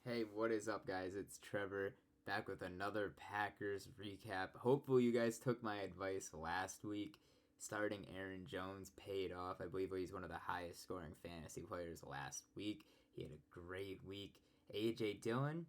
Hey, what is up, guys? It's Trevor back with another Packers recap. Hopefully, you guys took my advice last week. Starting Aaron Jones paid off. I believe he's one of the highest scoring fantasy players last week. He had a great week. A.J. Dillon,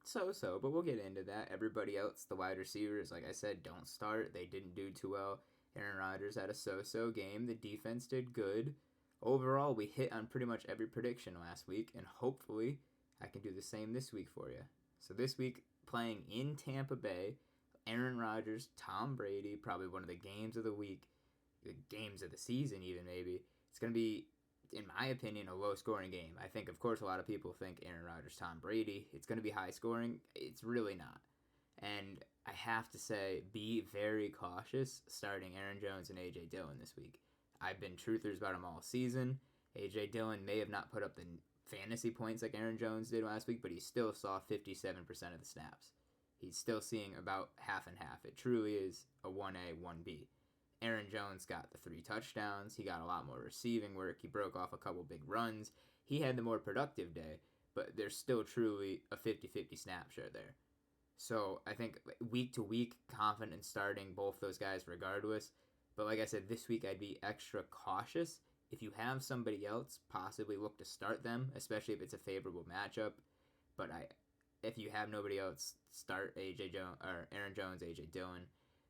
so, but we'll get into that. Everybody else, the wide receivers, like I said, don't start. They didn't do too well. Aaron Rodgers had a so game. The defense did good. Overall, we hit on pretty much every prediction last week, and hopefully I can do the same this week for you. So this week, playing in Tampa Bay, Aaron Rodgers, Tom Brady, probably one of the games of the week, the games of the season even maybe. It's going to be, in my opinion, a low-scoring game. I think, of course, a lot of people think Aaron Rodgers, Tom Brady. It's going to be high-scoring. It's really not. And I have to say, be very cautious starting Aaron Jones and A.J. Dillon this week. I've been truthers about them all season. A.J. Dillon may have not put up the fantasy points like Aaron Jones did last week, but he still saw 57% of the snaps. He's still seeing about half and half. It truly is a 1A, 1B. Aaron Jones got the 3 touchdowns. He got a lot more receiving work. He broke off a couple big runs. He had the more productive day, but there's still truly a 50-50 snap share there. So I think week to week, confident in starting both those guys regardless. But like I said, this week I'd be extra cautious. If you have somebody else, possibly look to start them, especially if it's a favorable matchup. But if you have nobody else, start AJ Jones or Aaron Jones, AJ Dillon.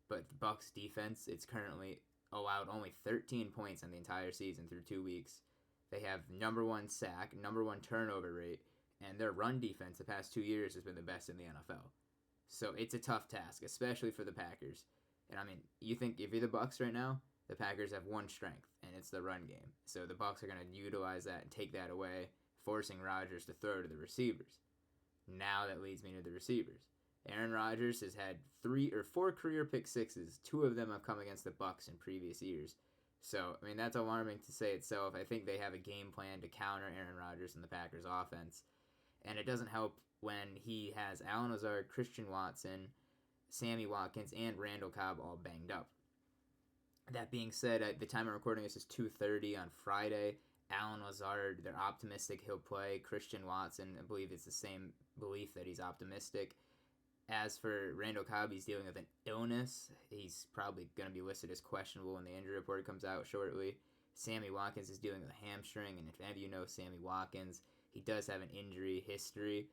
But the Bucs defense, it's currently allowed only 13 points on the entire season through 2 weeks. They have number 1 sack, number 1 turnover rate, and their run defense the past 2 years has been the best in the NFL. So it's a tough task, especially for the Packers. And I mean, you think if you're the Bucs right now, the Packers have one strength, and it's the run game. So the Bucs are going to utilize that and take that away, forcing Rodgers to throw to the receivers. Now that leads me to the receivers. Aaron Rodgers has had 3 or 4 career pick sixes. 2 of them have come against the Bucs in previous years. So, I mean, that's alarming to say itself. I think they have a game plan to counter Aaron Rodgers and the Packers offense. And it doesn't help when he has Allen Lazard, Christian Watson, Sammy Watkins, and Randall Cobb all banged up. That being said, at the time I'm recording this is 2:30 on Friday. Allen Lazard, they're optimistic he'll play. Christian Watson, I believe it's the same belief that he's optimistic. As for Randall Cobb, he's dealing with an illness. He's probably going to be listed as questionable when the injury report comes out shortly. Sammy Watkins is dealing with a hamstring, and if any of you know Sammy Watkins, he does have an injury history.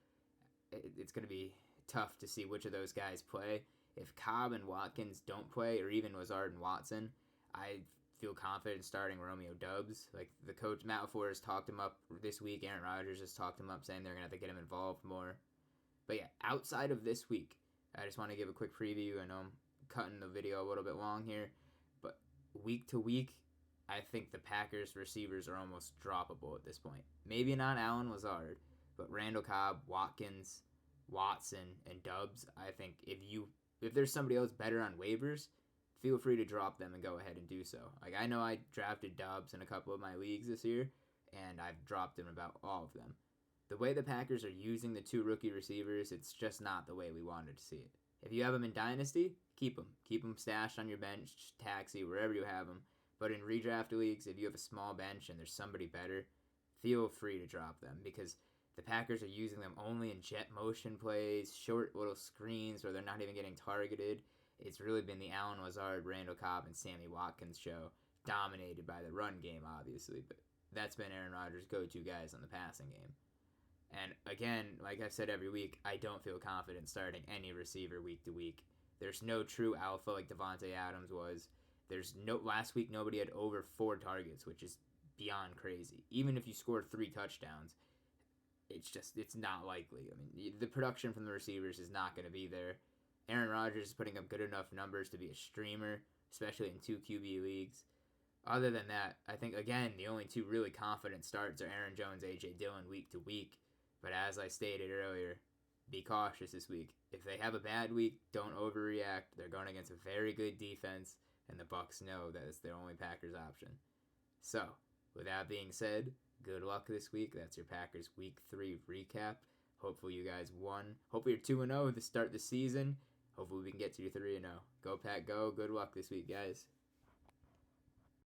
It's going to be tough to see which of those guys play. If Cobb and Watkins don't play, or even Lazard and Watson, I feel confident in starting Romeo Doubs. Like the coach, Matt LaFleur has talked him up this week. Aaron Rodgers has talked him up, saying they're going to have to get him involved more. But yeah, outside of this week, I just want to give a quick preview. I know I'm cutting the video a little bit long here, but week to week, I think the Packers receivers are almost droppable at this point. Maybe not Allen Lazard, but Randall Cobb, Watkins, Watson, and Doubs. I think if there's somebody else better on waivers, feel free to drop them and go ahead and do so. Like I know I drafted Doubs in a couple of my leagues this year, and I've dropped him about all of them. The way the Packers are using the 2 rookie receivers, it's just not the way we wanted to see it. If you have them in Dynasty, keep them. Keep them stashed on your bench, taxi, wherever you have them. But in redraft leagues, if you have a small bench and there's somebody better, feel free to drop them because the Packers are using them only in jet motion plays, short little screens where they're not even getting targeted. It's really been the Allen Lazard, Randall Cobb, and Sammy Watkins show, dominated by the run game, obviously. But that's been Aaron Rodgers' go-to guys on the passing game. And again, like I've said every week, I don't feel confident starting any receiver week to week. There's no true alpha like Davante Adams was. Last week nobody had over 4 targets, which is beyond crazy. Even if you scored 3 touchdowns, it's not likely. I mean, the production from the receivers is not going to be there. Aaron Rodgers is putting up good enough numbers to be a streamer, especially in 2 QB leagues. Other than that, I think, again, the only 2 really confident starts are Aaron Jones, A.J. Dillon week to week. But as I stated earlier, be cautious this week. If they have a bad week, don't overreact. They're going against a very good defense, and the Bucs know that it's their only Packers option. So, with that being said, good luck this week. That's your Packers Week 3 recap. Hopefully you guys won. Hopefully you're 2-0 to start the season. Hopefully we can get to your 3-0. Go Pack, go. Good luck this week, guys.